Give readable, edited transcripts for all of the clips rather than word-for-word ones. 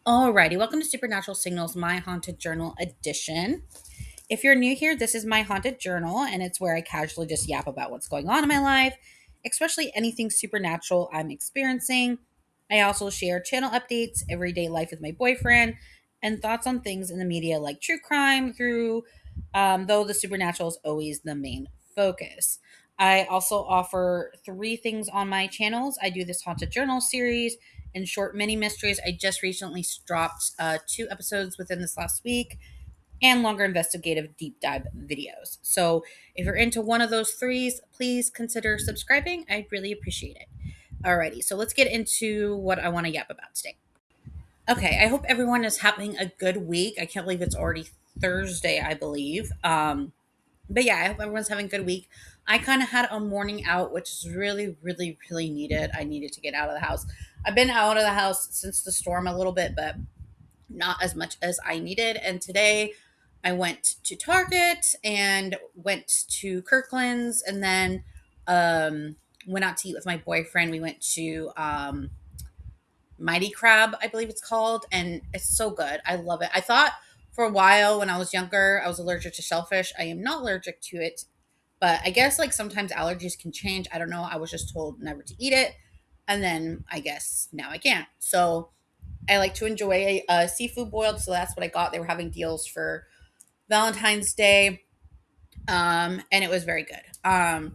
Alrighty, welcome to Supernatural Signals, my haunted journal edition. If you're new here, this is my haunted journal, and it's where I casually just yap about what's going on in my life, especially anything supernatural I'm experiencing. I also share channel updates, everyday life with my boyfriend, and thoughts on things in the media like true crime, though the supernatural is always the main focus. I also offer three things on my channels. I do this haunted journal series and short mini mysteries. I just recently dropped two episodes within this last week and longer investigative deep dive videos. So if you're into one of those threes, please consider subscribing. I'd really appreciate it. Alrighty, so let's get into what I want to yap about today. Okay, I hope everyone is having a good week. I can't believe it's already Thursday, I believe. But yeah, I hope everyone's having a good week. I kind of had a morning out, which is really, really, really needed. I needed to get out of the house. I've been out of the house since the storm a little bit, but not as much as I needed. And today I went to Target and went to Kirkland's and then went out to eat with my boyfriend. We went to Mighty Crab, I believe it's called, and it's so good. I love it. I thought for a while when I was younger, I was allergic to shellfish. I am not allergic to it, but I guess like sometimes allergies can change. I don't know. I was just told never to eat it, and then I guess now I can. So I like to enjoy a seafood boiled, so that's what I got. They were having deals for Valentine's Day, and it was very good.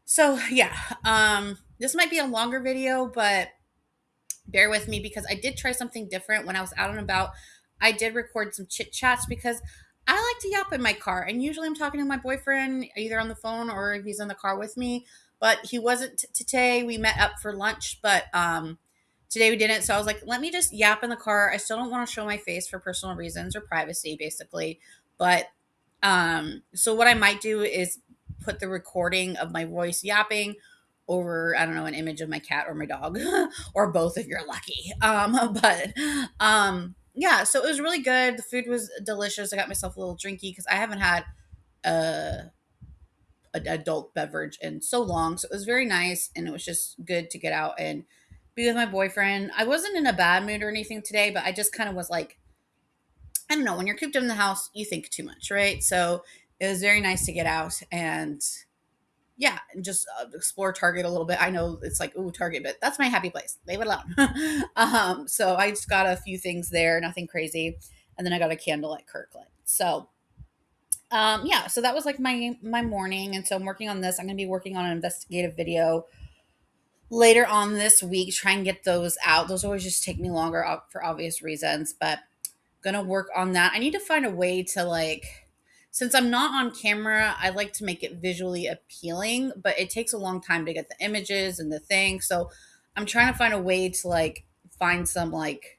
So yeah, this might be a longer video, but bear with me because I did try something different when I was out and about. I did record some chit chats because I like to yap in my car, and usually I'm talking to my boyfriend either on the phone or if he's in the car with me. But he wasn't today. We met up for lunch, but today we didn't. So I was like, let me just yap in the car. I still don't want to show my face for personal reasons or privacy, basically. But so what I might do is put the recording of my voice yapping over, I don't know, an image of my cat or my dog or both if you're lucky. Yeah, so it was really good. The food was delicious. I got myself a little drinky because I haven't had a, an adult beverage in so long. So it was very nice and it was just good to get out and be with my boyfriend. I wasn't in a bad mood or anything today, but I just kind of was like, I don't know, when you're cooped in the house, you think too much, right? So it was very nice to get out and yeah, and just explore Target a little bit. I know it's like, ooh, Target, but that's my happy place. Leave it alone. So I just got a few things there, nothing crazy. And then I got a candle at Kirkland. So yeah, so that was like my morning. And so I'm working on this. I'm gonna be working on an investigative video later on this week, try and get those out. Those always just take me longer for obvious reasons, but gonna work on that. I need to find a way to like, since I'm not on camera, I like to make it visually appealing, but it takes a long time to get the images and the thing. So I'm trying to find a way to like find some like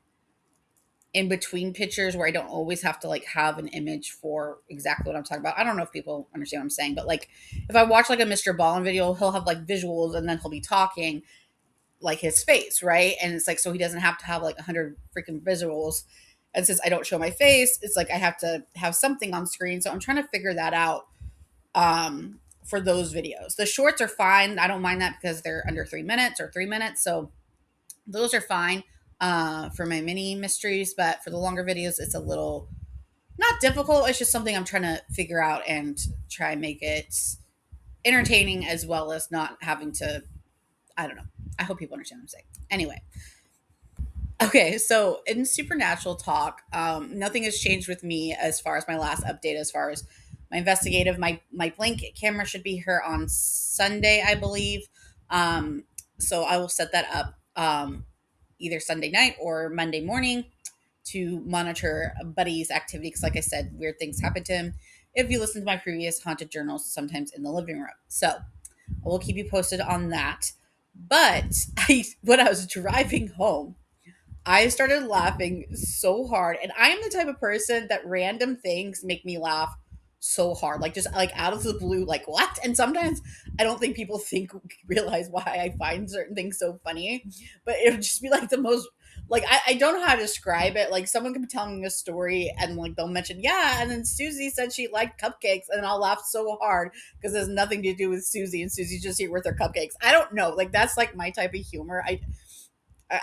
in between pictures where I don't always have to like have an image for exactly what I'm talking about. I don't know if people understand what I'm saying, but like if I watch like a Mr. Ballin video, he'll have like visuals and then he'll be talking like his face, right? And it's like so he doesn't have to have like 100 freaking visuals. And since I don't show my face, it's like I have to have something on screen. So I'm trying to figure that out for those videos. The shorts are fine. I don't mind that because they're under 3 minutes or 3 minutes. So those are fine for my mini mysteries. But for the longer videos, it's a little not difficult. It's just something I'm trying to figure out and try and make it entertaining as well as not having to, I don't know. I hope people understand what I'm saying. Anyway, okay, so in supernatural talk, nothing has changed with me as far as my last update. As far as my investigative, my blanket camera should be here on Sunday, I believe. So I will set that up either Sunday night or Monday morning to monitor Buddy's activity. Because, like I said, weird things happen to him. If you listen to my previous haunted journals, sometimes in the living room. So I will keep you posted on that. But when I was driving home, I started laughing so hard. And I am the type of person that random things make me laugh so hard. Like just like out of the blue, like what? And sometimes I don't think people realize why I find certain things so funny. But it would just be like the most like I don't know how to describe it. Like someone could be telling me a story and like they'll mention, yeah, and then Susie said she liked cupcakes, and I'll laugh so hard because there's nothing to do with Susie and Susie's just here with her cupcakes. I don't know. Like that's like my type of humor.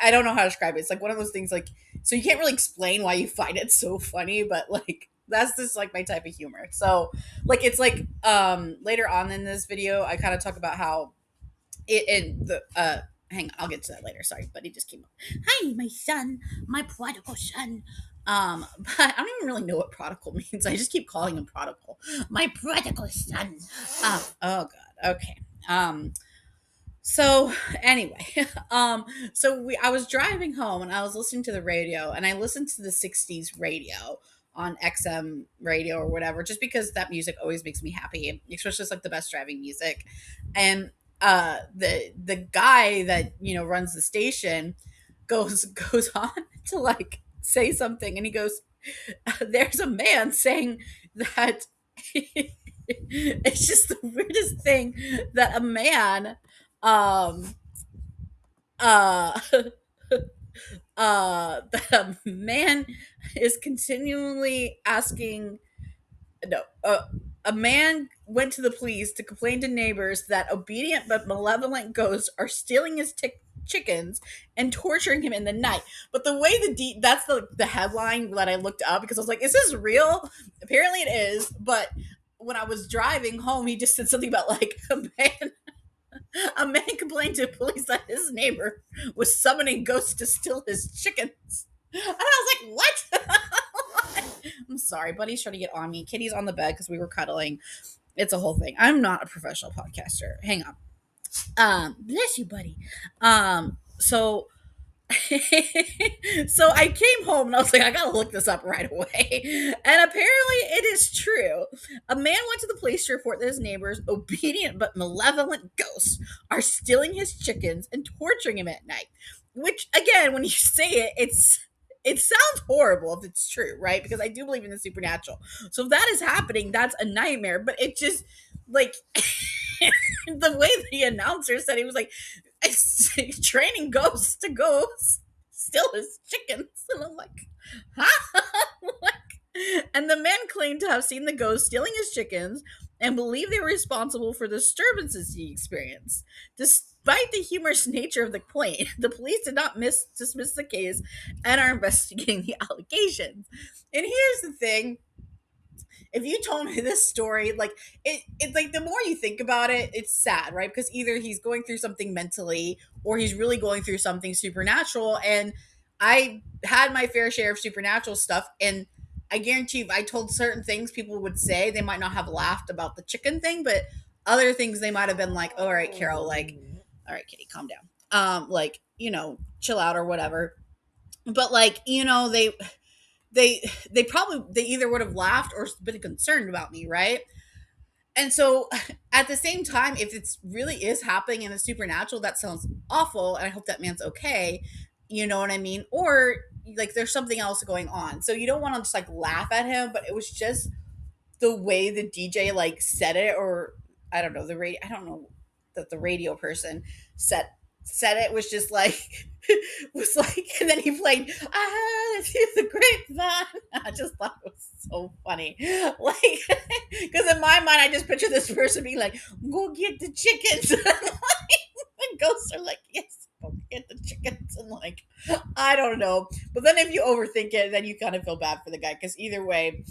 I don't know how to describe it. It's like one of those things like so you can't really explain why you find it so funny, but like that's just like my type of humor. So like it's like later on in this video I kind of talk about how it in the hang on, I'll get to that later. Sorry, buddy just came up. Hi, my son, my prodigal son. But I don't even really know what prodigal means. I just keep calling him prodigal. My prodigal son. Oh god. Okay. So anyway, I was driving home and I was listening to the radio and I listened to the 60s radio on XM radio or whatever, just because that music always makes me happy. Especially it's like the best driving music. And the guy that, runs the station goes on to like say something and he goes, there's a man saying that it's just the weirdest thing that a man um uh that a man is continually asking no a man went to the police to complain to neighbors that obedient but malevolent ghosts are stealing his chickens and torturing him in the night. But the way that's the headline that I looked up because I was like, is this real? Apparently it is, but when I was driving home, he just said something about like a man complained to police that his neighbor was summoning ghosts to steal his chickens. And I was like, what? I'm sorry, buddy's trying to get on me. Kitty's on the bed because we were cuddling. It's a whole thing. I'm not a professional podcaster. Hang on. Bless you, buddy. So so I came home and I was like, I gotta look this up right away. And apparently it is true. A man went to the police to report that his neighbor's obedient but malevolent ghosts are stealing his chickens and torturing him at night. Which again, when you say it, it sounds horrible if it's true, right? Because I do believe in the supernatural. So if that is happening, that's a nightmare. But it just like the way the announcer said, he was like training ghosts to go steal his chickens. And I'm like, huh? And the man claimed to have seen the ghost stealing his chickens and believed they were responsible for the disturbances he experienced. Despite the humorous nature of the complaint, the police did not dismiss the case and are investigating the allegations. And here's the thing, if you told me this story, like it like the more you think about it, it's sad, right? Because either he's going through something mentally or he's really going through something supernatural. And I had my fair share of supernatural stuff, and I guarantee if I told certain things people would say, they might not have laughed about the chicken thing, but other things they might have been like, oh, all right, Carol, like, all right, Kitty, calm down. Like, chill out or whatever. But like, they probably they either would have laughed or been concerned about me, right? And so at the same time, if it's really is happening in the supernatural, that sounds awful, and I hope that man's okay. You know what I mean? Or like there's something else going on. So you don't want to just like laugh at him, but it was just the way the DJ like said it, or I don't know, I don't know that the radio person said it was just like was like, and then he played it's the grapevine. I just thought it was so funny, like because in my mind I just picture this person being like, go get the chickens. And ghosts are like, yes, go get the chickens. And like, I don't know, but then if you overthink it, then you kind of feel bad for the guy, because either way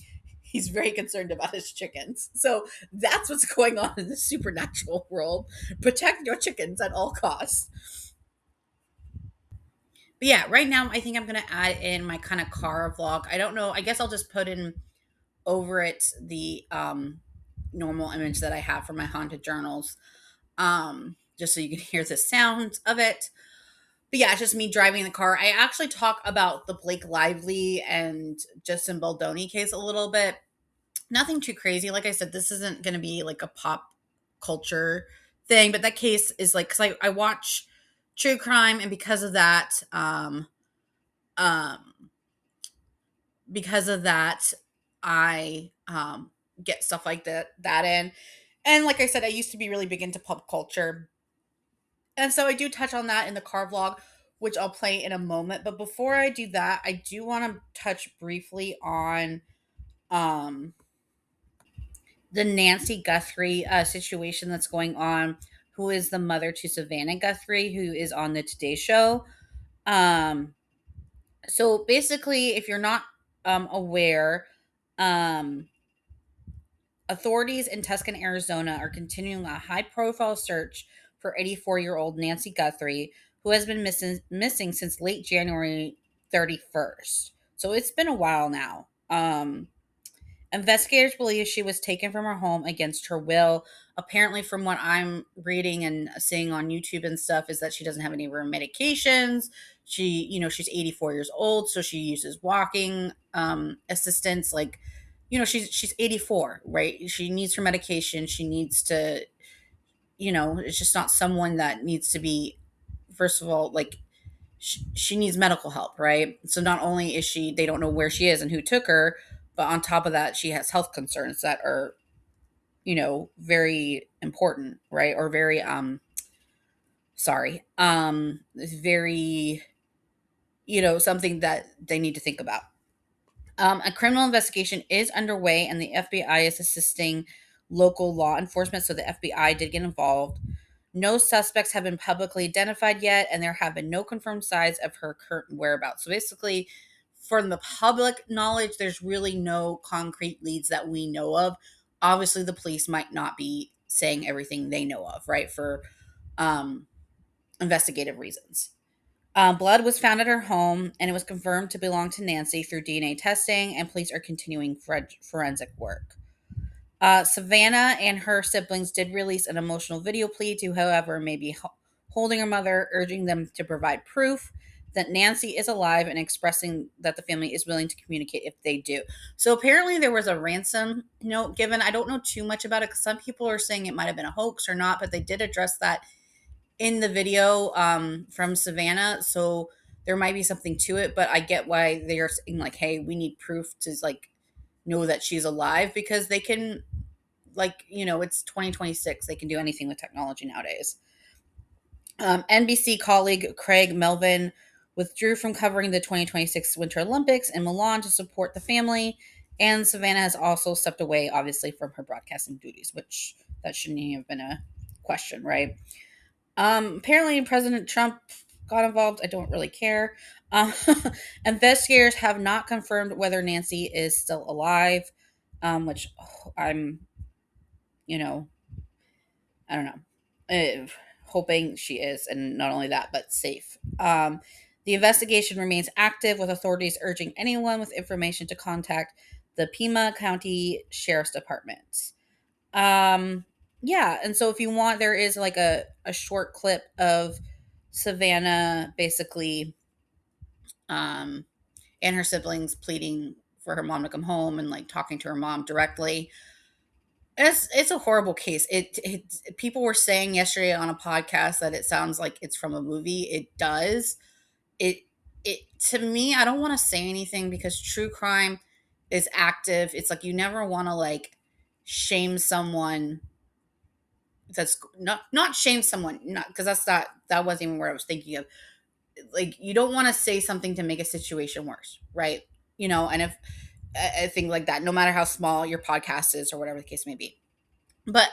he's very concerned about his chickens. So that's what's going on in the supernatural world. Protect your chickens at all costs. But yeah, right now I think I'm gonna add in my kind of car vlog. I don't know. I guess I'll just put in over it the normal image that I have for my haunted journals, just so you can hear the sound of it. But yeah, it's just me driving the car. I actually talk about the Blake Lively and Justin Baldoni case a little bit. Nothing too crazy. Like I said, this isn't going to be like a pop culture thing, but that case is like, because I watch true crime, and um, because of that, I get stuff like that in. And like I said, I used to be really big into pop culture, and so I do touch on that in the car vlog, which I'll play in a moment. But before I do that, I do want to touch briefly on um the Nancy Guthrie situation that's going on, who is the mother to Savannah Guthrie, who is on the Today Show. Um, so basically, if you're not aware, um, authorities in Tuscan, Arizona are continuing a high profile search for 84-year-old Nancy Guthrie, who has been missing since late January 31st. So it's been a while now. Investigators believe she was taken from her home against her will. Apparently, from what I'm reading and seeing on YouTube and stuff, is that she doesn't have any of her medications. She's 84 years old, so she uses walking assistance. Like, she's 84, right? She needs her medication. She needs to, it's just not someone that needs to be, first of all, like, she needs medical help, right? So not only is they don't know where she is and who took her, but on top of that, she has health concerns that are, very important, right? Or very, very, something that they need to think about. A criminal investigation is underway, and the FBI is assisting local law enforcement. So the FBI did get involved. No suspects have been publicly identified yet, and there have been no confirmed signs of her current whereabouts. So basically, from the public knowledge, there's really no concrete leads that we know of. Obviously, the police might not be saying everything they know of, right? For um, investigative reasons. Blood was found at her home, and it was confirmed to belong to Nancy through DNA testing, and police are continuing forensic work. Savannah and her siblings did release an emotional video plea to whoever may be holding her mother, urging them to provide proof that Nancy is alive and expressing that the family is willing to communicate if they do. So apparently there was a ransom note given. I don't know too much about it because some people are saying it might have been a hoax or not, but they did address that in the video from Savannah. So there might be something to it, but I get why they are saying, like, hey, we need proof to, like, know that she's alive, because they can, like, it's 2026. They can do anything with technology nowadays. NBC colleague Craig Melvin withdrew from covering the 2026 Winter Olympics in Milan to support the family. And Savannah has also stepped away, obviously, from her broadcasting duties, which that shouldn't have been a question, right? Apparently, President Trump got involved. I don't really care. Um, Investigators have not confirmed whether Nancy is still alive, which I'm, you know, I don't know, hoping she is, and not only that, but safe. The investigation remains active, with authorities urging anyone with information to contact the Pima County Sheriff's Department. Um, yeah, and so if you want, there is like a short clip of Savannah basically um and her siblings pleading for her mom to come home and, like, talking to her mom directly. It's a horrible case. It people were saying yesterday on a podcast that it sounds like it's from a movie. It does. It it To me, I don't want to say anything because true crime is active. It's like you never want to, like, shame someone. That's not shame someone, not because that wasn't even what I was thinking of. Like, you don't want to say something to make a situation worse, right? And if a thing like that, no matter how small your podcast is or whatever the case may be. But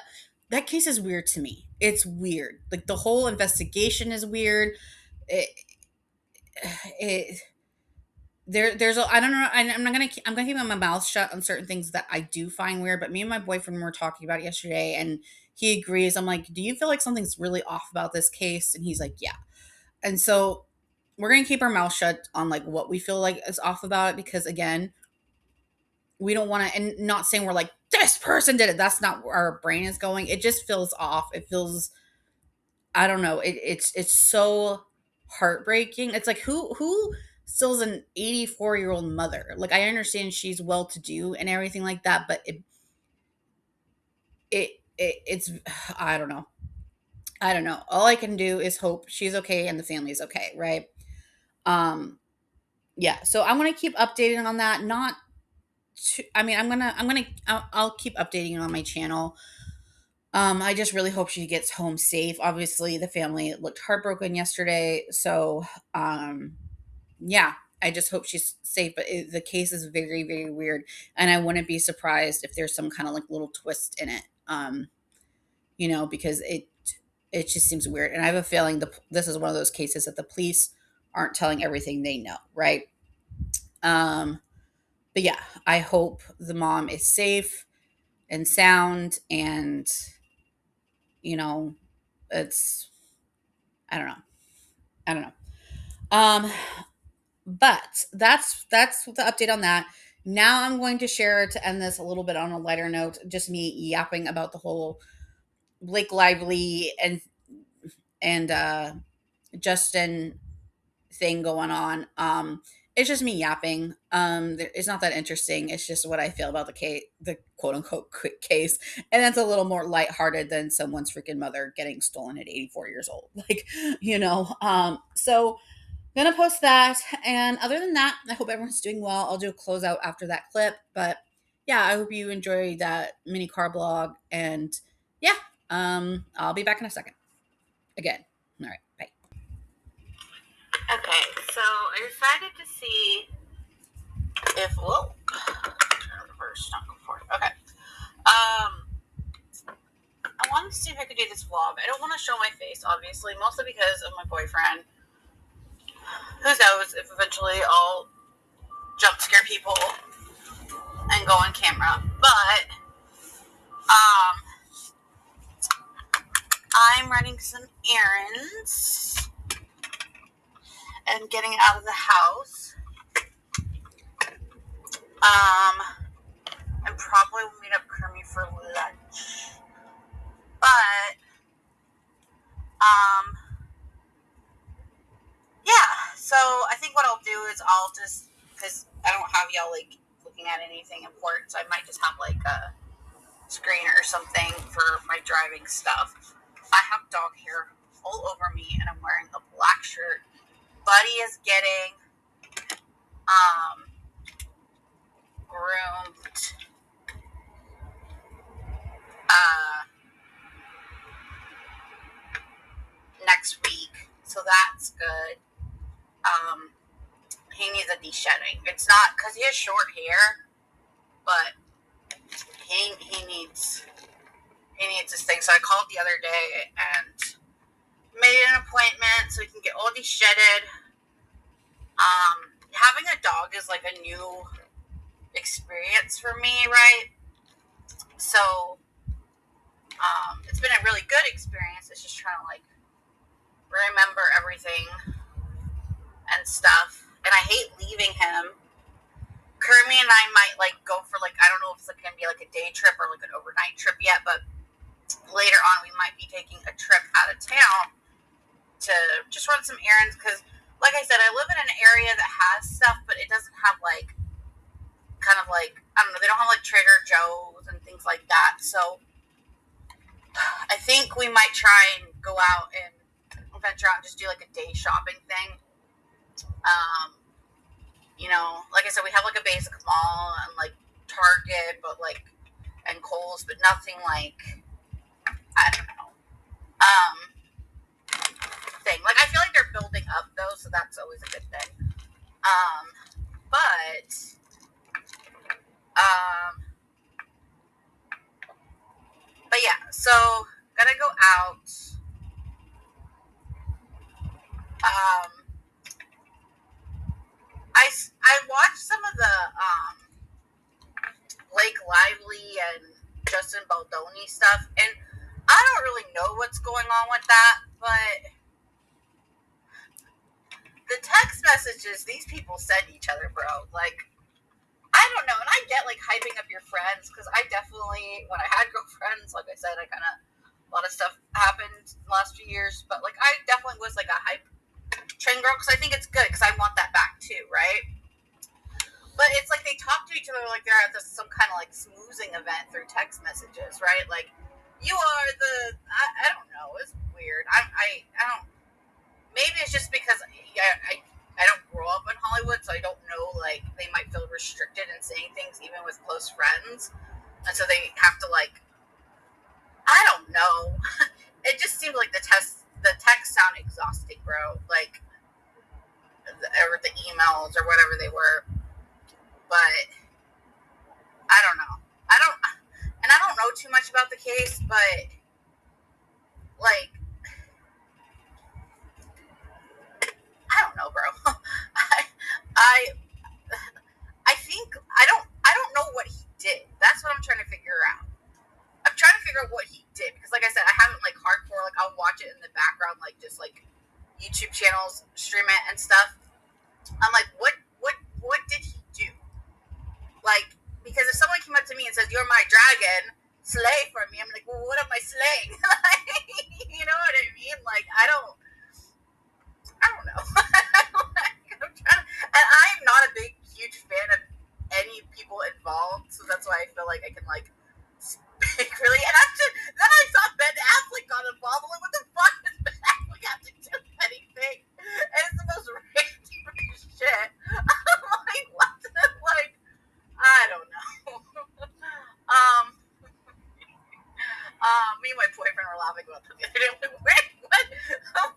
that case is weird to me. It's weird. Like, the whole investigation is weird. It, it there's a, I don't know. I'm gonna keep my mouth shut on certain things that I do find weird. But me and my boyfriend were talking about it yesterday, and he agrees. I'm like, do you feel like something's really off about this case? And he's like, yeah. And so we're gonna keep our mouth shut on, like, what we feel like is off about it, because again, we don't want to, and not saying we're like, this person did it. That's not where our brain is going. It just feels off. It feels, I don't know. It's so heartbreaking. It's like, who stills an 84-year-old mother? Like, I understand she's well to do and everything like that, but it's I don't know. I don't know. All I can do is hope she's okay and the family's okay, right? Um yeah, so I'm gonna keep updating on that. Not I mean, I'll keep updating on my channel. I just really hope she gets home safe. Obviously, the family looked heartbroken yesterday, so um, yeah, I just hope she's safe. But the case is very, very weird, and I wouldn't be surprised if there's some kind of, like, little twist in it. Because it just seems weird, and I have a feeling this is one of those cases that the police aren't telling everything they know, right? Um, but yeah, I hope the mom is safe and sound, and you know, it's I don't know. I don't know. Um, but that's the update on that. Now I'm going to share, to end this a little bit on a lighter note, just me yapping about the whole Blake Lively and Justin thing going on. It's just me yapping. It's not that interesting. It's just what I feel about the case, the quote unquote quick case, and that's a little more lighthearted than someone's freaking mother getting stolen at 84 years old. Like, so gonna post that. And other than that, I hope everyone's doing well. I'll do a closeout after that clip. But yeah, I hope you enjoyed that mini car blog. And yeah, I'll be back in a second. Again. All right. Bye. Okay, so I decided to see if reverse, not go forward. Okay. I wanted to see if I could do this vlog. I don't want to show my face, obviously, mostly because of my boyfriend. Who knows if eventually I'll jump scare people and go on camera. But I'm running some errands and getting out of the house. And probably will meet up Kermie for lunch. But yeah, so I think what I'll do is I'll just, because I don't have y'all like looking at anything important, so I might just have like a screen or something for my driving stuff. I have dog hair all over me and I'm wearing a black shirt. Buddy is getting groomed next week, so that's good. He needs a de-shedding. It's not because he has short hair, but he needs this thing. So I called the other day and made an appointment so he can get all de-shedded. Having a dog is like a new experience for me, right? So it's been a really good experience. It's just trying to like remember everything and stuff. And I hate leaving him. Kermie and I might like go for like, I don't know if it's going to be like a day trip or like an overnight trip yet, but later on we might be taking a trip out of town to just run some errands, because like I said, I live in an area that has stuff, but it doesn't have like kind of like, I don't know, they don't have like Trader Joe's and things like that. So I think we might try and go out and venture out and just do like a day shopping thing. Like I said, we have like a basic mall and like Target, but like, and Kohl's, but nothing like, I don't know, thing. Like, I feel like they're building up though, so that's always a good thing. But yeah, so gonna go out. I watched some of the Blake Lively and Justin Baldoni stuff, and I don't really know what's going on with that, but the text messages these people send each other, bro, like, I don't know. And I get like hyping up your friends, because I definitely, when I had girlfriends, like I said, a lot of stuff happened in the last few years, but like I definitely was like a hype train girl, because I think it's good, because I want that back too, right? But it's like they talk to each other like they're at some kind of like smoozing event through text messages, right? Like, you are I don't know, it's weird. I don't, maybe it's just because I don't grow up in Hollywood, so I don't know, like, they might feel restricted in saying things even with close friends, and so they have to like, I don't know. It just seemed like the text sound exhausting, bro. Like, or the emails or whatever they were. But I don't know. I don't know too much about the case, but like, I don't know, bro. YouTube channels stream it and stuff. I'm like, what did he do? Like, because if someone came up to me and says, "You're my dragon, slay for me," I'm like, well, what am I slaying? You know what I mean? Like, I don't know. I'm trying to, and I'm not a big, huge fan of any people involved, so that's why I feel like I can like speak really. And I'm just, then I saw Ben Affleck got involved. I'm like, what the fuck does Ben Affleck have to do with anything? And it's the most random shit. I'm like, what? Like, I don't know. um, Me and my boyfriend were laughing about this the other day. I'm like, wait, what?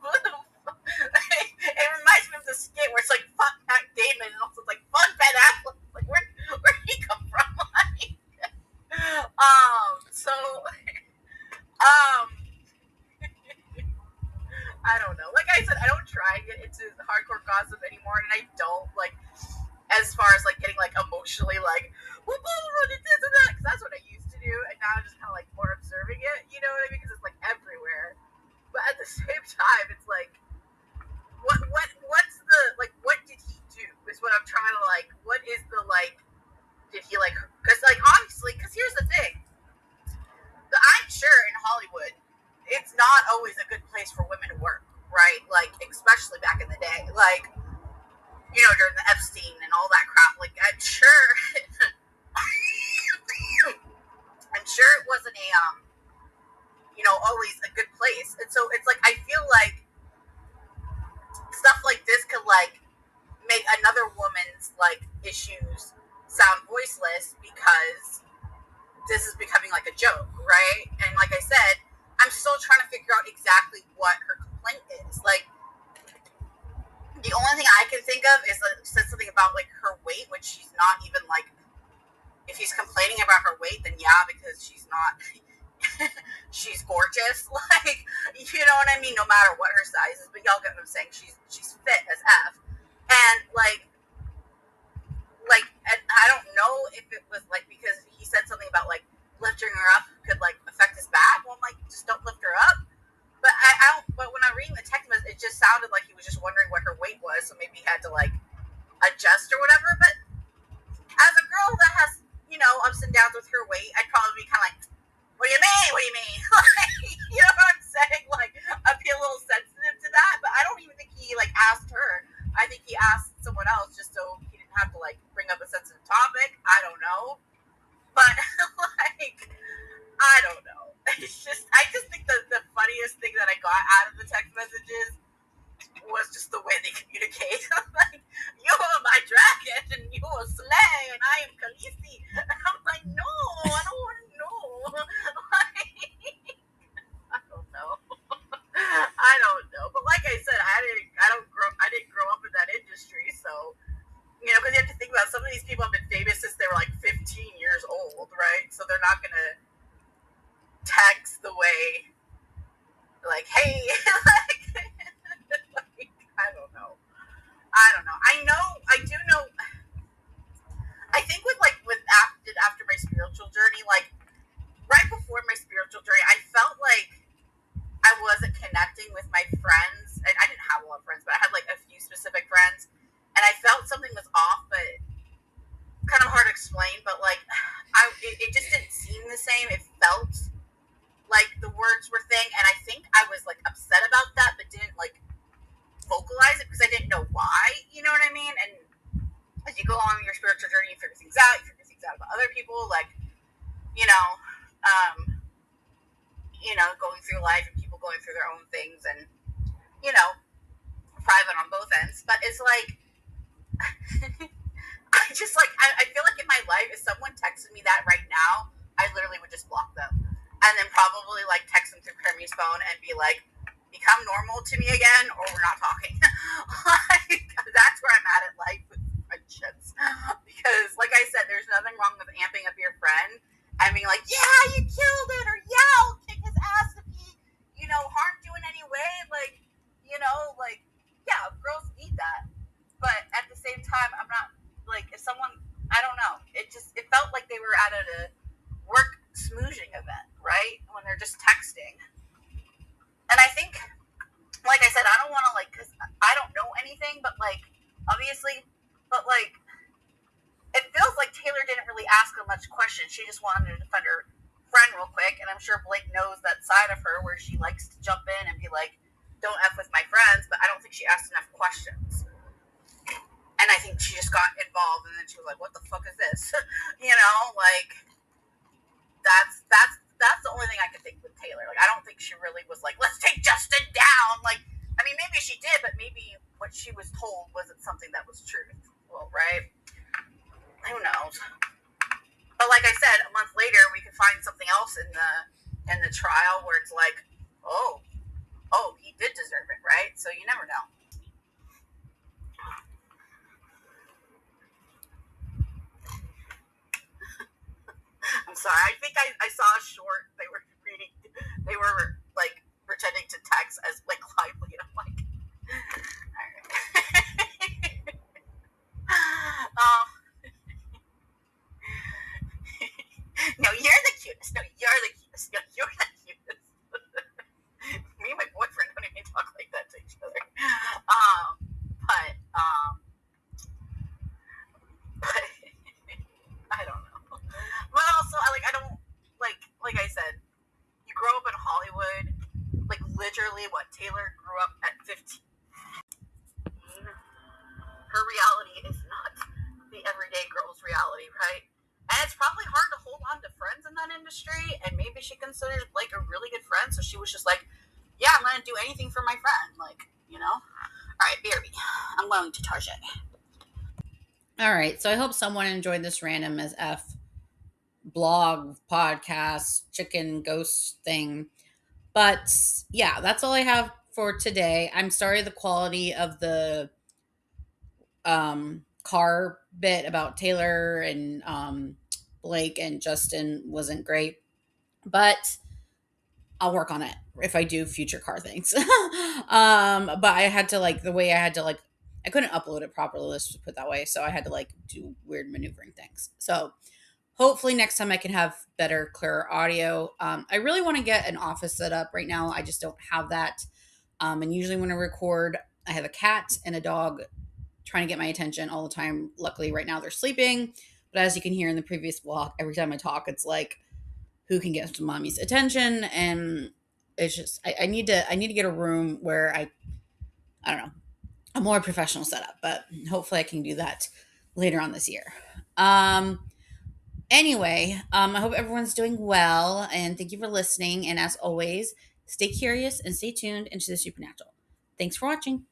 What the fuck? It reminds me of the skit where it's like, fuck Matt Damon, and also it's like, fuck Ben Affleck. Like, where did he come from? Like, so, um, I don't know. Like I said, I don't try and get into hardcore gossip anymore, and I don't, like, as far as, like, getting, like, emotionally, like, whoop, did this and that, because that's what I used to do, and now I'm just kind of, like, more observing it, you know what I mean? Because it's, like, everywhere. But at the same time, it's, like, what's the, like, what did he do, is what I'm trying to, like, what is the, like, did he, like, because, like, obviously, because here's the thing, I'm sure in Hollywood, it's not always a good place for women to work, right? Like, especially back in the day, like, you know, during the Epstein and all that crap. Like, I'm sure, I'm sure it wasn't a, you know, always a good place. And so it's like, I feel like stuff like this could, like, make another woman's, like, issues sound voiceless because this is becoming like a joke, right? And like I said, I'm still trying to figure out exactly what her complaint is. Like, the only thing I can think of is like, said something about like her weight, which she's not even like. If he's complaining about her weight, then yeah, because she's not. She's gorgeous, like, you know what I mean. No matter what her size is, but y'all get what I'm saying. She's fit as f, and like, and I don't know if it was like because he said something about like lifting her up could like affect his back. Well, I'm like, just don't lift her up. But I don't. But when I'm reading the text message, it just sounded like he was just wondering what her weight was, so maybe he had to like adjust or whatever. But as a girl that has, you know, ups and downs with her weight, I'd probably be kind of like, what do you mean? What do you mean? Like, you know what I'm saying? Like, I'd be a little sensitive to that. But I don't even think he like asked her. I think he asked someone else just so he didn't have to like bring up a sensitive topic. I don't know. But like, I don't know. It's just, I just think that the funniest thing that I got out of the text messages was just the way they communicate. Like, you are my dragon and you are Slay and I am Khaleesi. And I'm like, no, I don't want to know. Like, I don't know. I don't know. But like I said, I didn't grow up in that industry, so you know, because you have to think about some of these people have been famous since they were like 15 years old, right? So they're not gonna text the way like, hey, like, I don't know. I do know. I think with after my spiritual journey, like right before my spiritual journey, I felt like I wasn't connecting with my friends. And I didn't have a lot of friends, but I had like a few specific friends, and I felt something was off, but kind of hard to explain. But like, it just didn't seem the same. It felt like the words were thing, and I think I was like upset about that, but didn't like vocalize it because I didn't know why. You know what I mean? And as you go along your spiritual journey, you figure things out. You figure things out about other people, like you know, going through life and people going through their own things, and you know, private on both ends. But it's like I just like I feel like in my life, if someone texted me that right now, I literally would just block them, and then probably like text them through Kermie's phone and be like, become normal to me again, or we're not talking. Like, that's where I'm at in life with friendships, because like I said, there's nothing wrong with amping up your friend and being like, yeah, you killed it, or yeah, I'll kick his ass if he, you know, harmed you in any way. Like, you know, like, yeah, girls need that. But at the same time, I'm not, like, if someone, I don't know, it felt like they were at a work smoozing event, right? When they're just texting. And I think, like I said, I don't want to, like, because ask her much questions. She just wanted to defend her friend real quick, and I'm sure Blake knows that side of her where she likes to jump in and be like, "Don't f with my friends," but I don't think she asked enough questions. And I think she just got involved, and then she was like, "What the fuck is this?" Like that's the only thing I could think with Taylor. Like, I don't think she really was like, "Let's take Justin down." Like, I mean, maybe she did, but maybe what she was told wasn't something that was truth. Well, right? Who knows? But like I said, a month later, we could find something else in the trial where it's like, oh, he did deserve it, right? So you never know. I'm sorry. I think I saw a short. They were reading. They were like pretending to text as like lively. And I'm like, all right. um, no, you're the cutest. No, you're the cutest. No, you're the cutest. Me and my boyfriend don't even talk like that to each other. But but I don't know. But also, I don't like I said, you grow up in Hollywood, like literally what Taylor grew up at 15. Her reality is not the everyday girl's reality, right? And it's probably hard to hold on to friends in that industry, and maybe she considered like a really good friend, so she was just like, yeah, I'm gonna do anything for my friend, All right, BRB, I'm going to Target. All right, so I hope someone enjoyed this random as F blog, podcast, chicken ghost thing. But yeah, that's all I have for today. I'm sorry the quality of the car bit about Taylor and Blake and Justin wasn't great, but I'll work on it if I do future car things. But I had to like the way I had to like I couldn't upload it properly, let's just put it that way. So I had to like do weird maneuvering things. So hopefully next time I can have better, clearer audio. I really want to get an office set up right now. I just don't have that. And usually when I record, I have a cat and a dog trying to get my attention all the time. Luckily, right now they're sleeping. But as you can hear in the previous vlog, every time I talk, it's like, who can get mommy's attention? And it's just I need to get a room where I don't know, a more professional setup. But hopefully I can do that later on this year. Anyway, I hope everyone's doing well, and thank you for listening. And as always, stay curious and stay tuned into the supernatural. Thanks for watching.